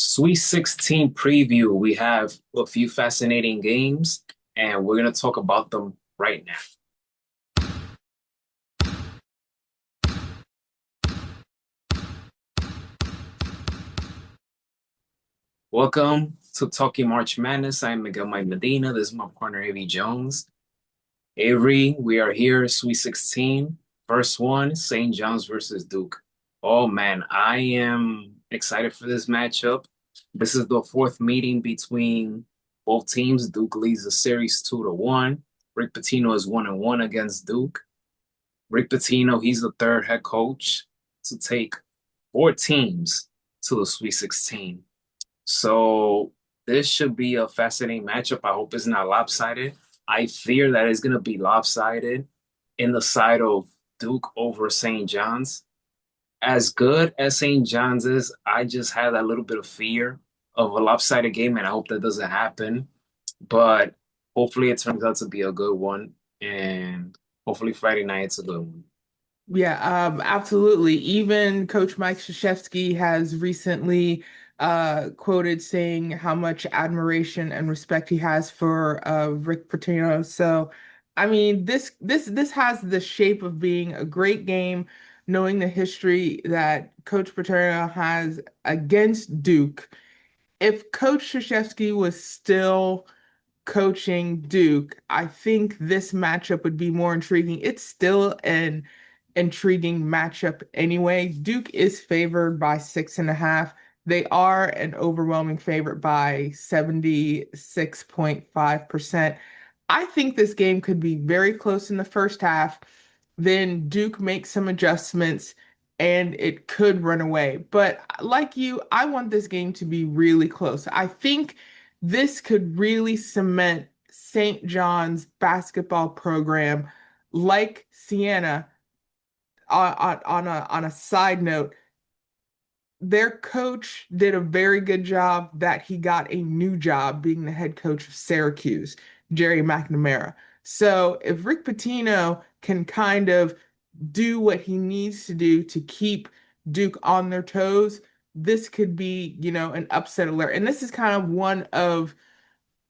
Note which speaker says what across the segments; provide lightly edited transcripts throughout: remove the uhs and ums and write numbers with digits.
Speaker 1: Sweet 16 preview. We have a few fascinating games, and we're going to talk about them right now. Welcome to Talking March Madness. I'm Miguel Mike Medina. This is my partner, Avery Jones. Avery, we are here, Sweet 16. First one, St. John's versus Duke. Oh man, I am excited for this matchup. This is the fourth meeting between both teams. Duke leads the series 2-1. Rick Pitino is 1-1 against Duke. Rick Pitino, he's the third head coach to take four teams to the Sweet 16. So this should be a fascinating matchup. I hope it's not lopsided. I fear that it's going to be lopsided in the side of Duke over St. John's. As good as St. John's is, I just have that little bit of fear of a lopsided game, and I hope that doesn't happen. But hopefully it turns out to be a good one, and hopefully Friday night's a good one.
Speaker 2: Yeah, absolutely. Even Coach Mike Krzyzewski has recently quoted saying how much admiration and respect he has for Rick Pitino. So, I mean, this has the shape of being a great game, knowing the history that Coach Pitino has against Duke. If Coach Krzyzewski was still coaching Duke, I think this matchup would be more intriguing. It's still an intriguing matchup anyway. Duke is favored by 6.5. They are an overwhelming favorite by 76.5%. I think this game could be very close in the first half. Then Duke makes some adjustments and it could run away. But like you, I want this game to be really close. I think this could really cement St. John's basketball program like Siena. On a side note, their coach did a very good job that he got a new job being the head coach of Syracuse, Jerry McNamara. So if Rick Pitino can kind of do what he needs to do to keep Duke on their toes, this could be, an upset alert. And this is kind of one of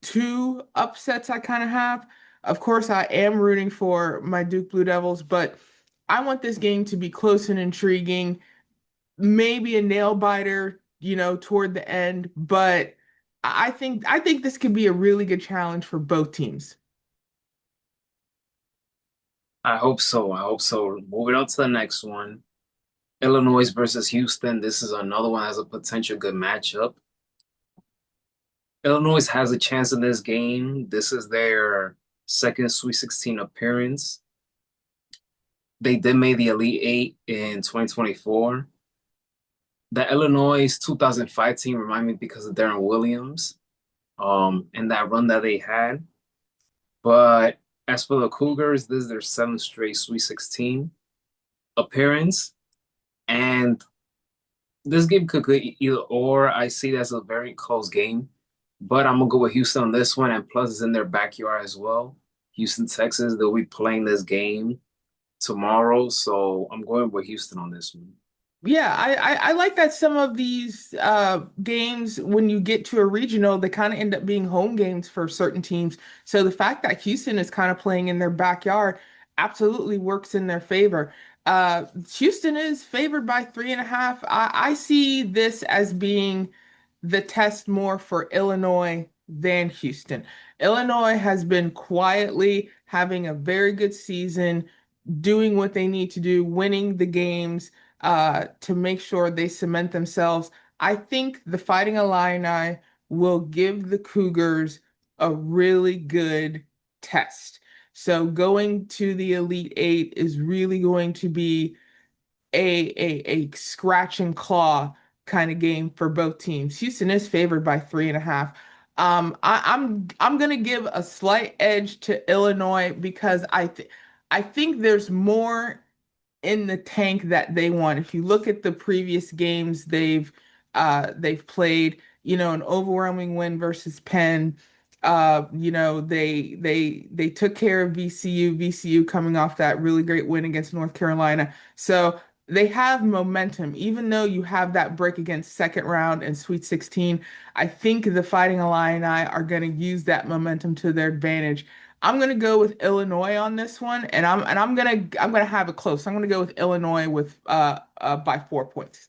Speaker 2: two upsets I kind of have. Of course, I am rooting for my Duke Blue Devils, but I want this game to be close and intriguing, maybe a nail biter, toward the end, but I think this could be a really good challenge for both teams.
Speaker 1: I hope so. I hope so. Moving on to the next one. Illinois versus Houston. This is another one that has a potential good matchup. Illinois has a chance in this game. This is their second Sweet 16 appearance. They did make the Elite Eight in 2024. The Illinois 2005 team remind me because of Darren Williams, and that run that they had. But as for the Cougars, this is their seventh straight Sweet 16 appearance. And this game could go either or. I see that's a very close game, but I'm gonna go with Houston on this one. And plus, it's in their backyard as well. Houston, Texas. They'll be playing this game tomorrow, so I'm going with Houston on this one.
Speaker 2: Yeah, I like that some of these games, when you get to a regional, they kind of end up being home games for certain teams. So the fact that Houston is kind of playing in their backyard absolutely works in their favor. Houston is favored by 3.5. I see this as being the test more for Illinois than Houston. Illinois has been quietly having a very good season, doing what they need to do, winning the games to make sure they cement themselves. I think the Fighting Illini will give the Cougars a really good test. So going to the Elite Eight is really going to be a scratch and claw kind of game for both teams. Houston is favored by 3.5. I'm gonna give a slight edge to Illinois because I think there's more in the tank that they want. If you look at the previous games they've played, an overwhelming win versus Penn. They took care of VCU coming off that really great win against North Carolina. So they have momentum, even though you have that break against second round and Sweet 16. I think the Fighting Illini are going to use that momentum to their advantage. I'm going to go with Illinois on this one, and I'm gonna have it close. I'm going to go with Illinois with by 4 points.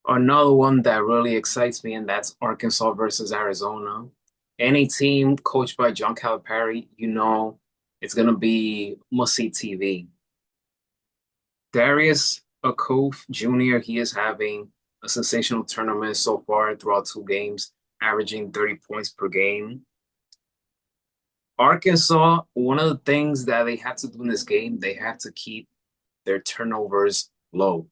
Speaker 1: Another one that really excites me, and that's Arkansas versus Arizona. Any team coached by John Calipari, it's gonna be must-see TV. Darius Akuf Jr., he is having a sensational tournament so far throughout 2 games, averaging 30 points per game. Arkansas, one of the things that they have to do in this game, they have to keep their turnovers low.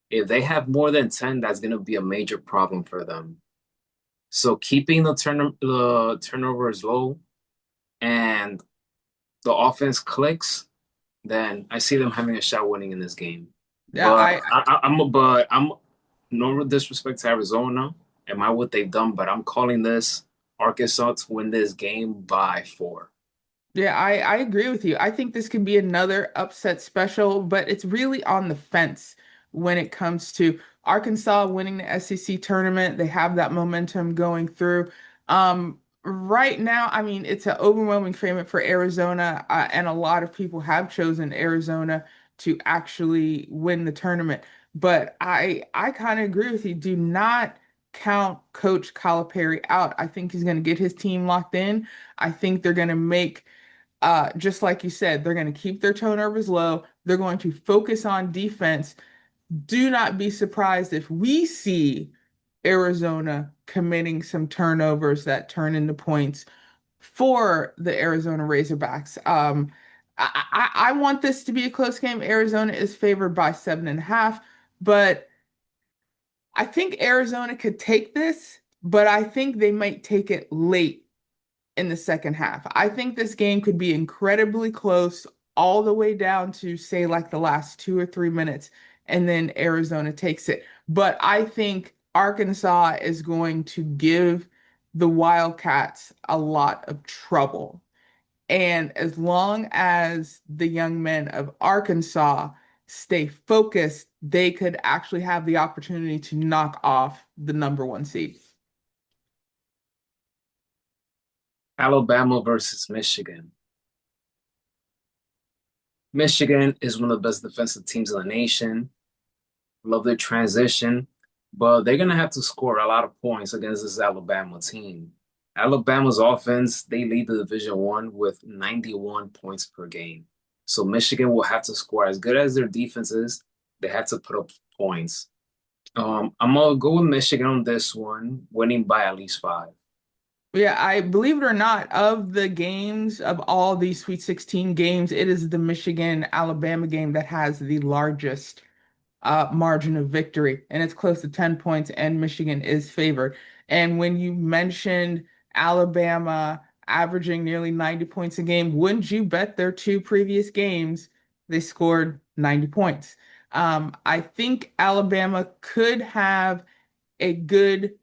Speaker 1: If they have more than 10, that's going to be a major problem for them. So keeping the turnovers low and the offense clicks, then I see them having a shot winning in this game.
Speaker 2: Yeah,
Speaker 1: But I'm no real disrespect to Arizona and what they've done, but I'm calling this Arkansas to win this game by 4.
Speaker 2: I agree with you. I think this could be another upset special, but it's really on the fence when it comes to Arkansas winning the SEC tournament. They have that momentum going through. Right now, I mean, it's an overwhelming favorite for Arizona, and a lot of people have chosen Arizona to actually win the tournament. But I kind of agree with you. Do not count Coach Calipari out. I think he's going to get his team locked in. I think they're going to make just like you said, they're going to keep their turnovers low. They're going to focus on defense. Do not be surprised if we see Arizona committing some turnovers that turn into points for the Arizona Razorbacks. I want this to be a close game. Arizona is favored by 7.5, but I think Arizona could take this, but I think they might take it late in the second half. I think this game could be incredibly close all the way down to say like the last 2 or 3 minutes, and then Arizona takes it. But I think Arkansas is going to give the Wildcats a lot of trouble. And as long as the young men of Arkansas stay focused, they could actually have the opportunity to knock off the number one seed.
Speaker 1: Alabama versus Michigan. Michigan is one of the best defensive teams in the nation. Love their transition, but they're going to have to score a lot of points against this Alabama team. Alabama's offense, they lead the Division One with 91 points per game. So Michigan will have to score as good as their defense is. They have to put up points. I'm gonna go with Michigan on this one, winning by at least 5.
Speaker 2: Yeah, I believe it or not, of the games of all these Sweet 16 games, it is the Michigan Alabama game that has the largest margin of victory, and it's close to 10 points, and Michigan is favored. And when you mentioned Alabama averaging nearly 90 points a game, wouldn't you bet their two previous games they scored 90 points? I think Alabama could have a good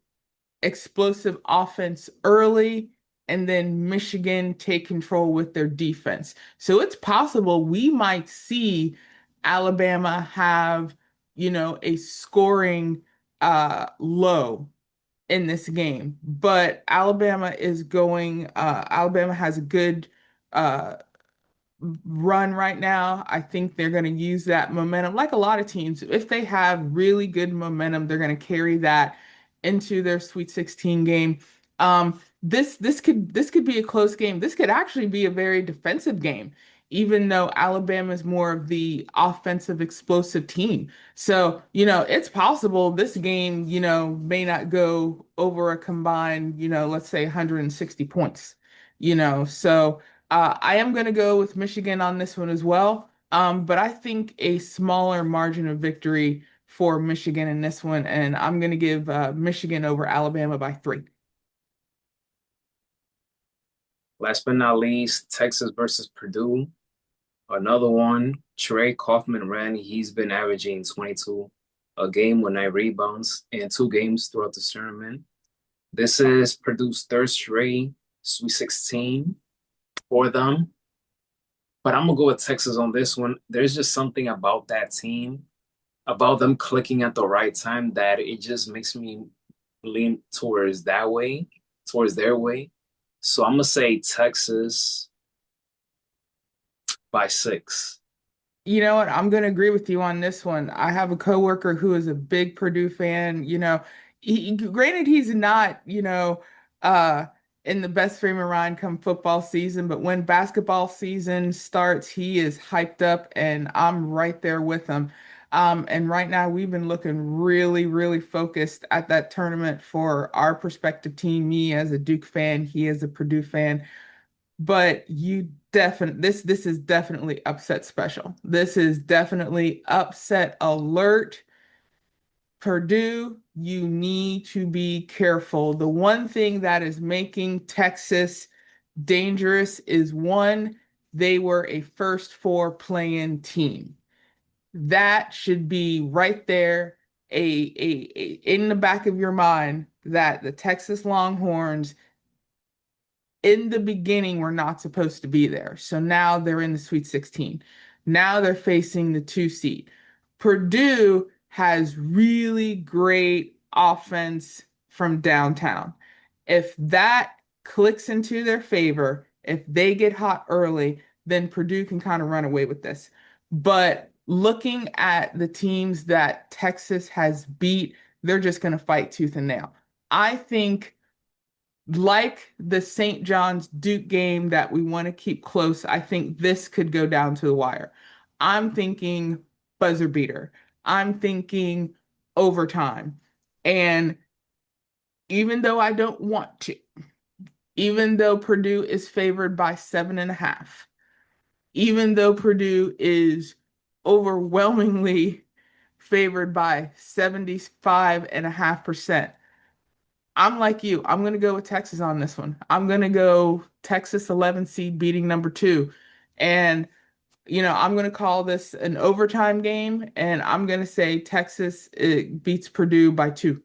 Speaker 2: explosive offense early and then Michigan take control with their defense. So it's possible we might see Alabama have, a scoring low in this game. But Alabama has a good uh run right now. I think they're going to use that momentum, like a lot of teams. If they have really good momentum, they're going to carry that into their Sweet 16 game. This could be a close game. This could actually be a very defensive game, even though Alabama is more of the offensive explosive team. So, it's possible this game, may not go over a combined, let's say 160 points, so. I am going to go with Michigan on this one as well. But I think a smaller margin of victory for Michigan in this one, and I'm going to give Michigan over Alabama by 3.
Speaker 1: Last but not least, Texas versus Purdue. Another one, Trey Kaufman-Renn, he's been averaging 22 a game with 9 rebounds in 2 games throughout the tournament. This is Purdue's third straight Sweet 16 for them. but I'm gonna go with Texas on this one. There's just something about that team, about them clicking at the right time that it just makes me lean towards that way, towards their way. So I'm gonna say Texas by 6.
Speaker 2: You know what? I'm going to agree with you on this one. I have a coworker who is a big Purdue fan. Granted, he's not, uh, in the best frame of mind come football season, but when basketball season starts, he is hyped up, and I'm right there with him. And right now, we've been looking really, really focused at that tournament for our prospective team. Me as a Duke fan, he as a Purdue fan. But you definitely this is definitely upset special. This is definitely upset alert. Purdue, you need to be careful. The one thing that is making Texas dangerous is one, they were a first four playing team. That should be right there, in the back of your mind that the Texas Longhorns in the beginning were not supposed to be there. So now they're in the Sweet 16. Now they're facing the 2 seed. Purdue has really great offense from downtown. If that clicks into their favor, if they get hot early, then Purdue can kind of run away with this. But looking at the teams that Texas has beat, they're just going to fight tooth and nail. I think like the St. John's Duke game that we want to keep close, I think this could go down to the wire. I'm thinking buzzer beater. I'm thinking overtime. And even though I don't want to, even though Purdue is favored by 7.5, even though Purdue is overwhelmingly favored by 75.5%, I'm like you. I'm going to go with Texas on this one. I'm going to go Texas 11 seed beating number two. And, I'm going to call this an overtime game, and I'm going to say Texas beats Purdue by 2.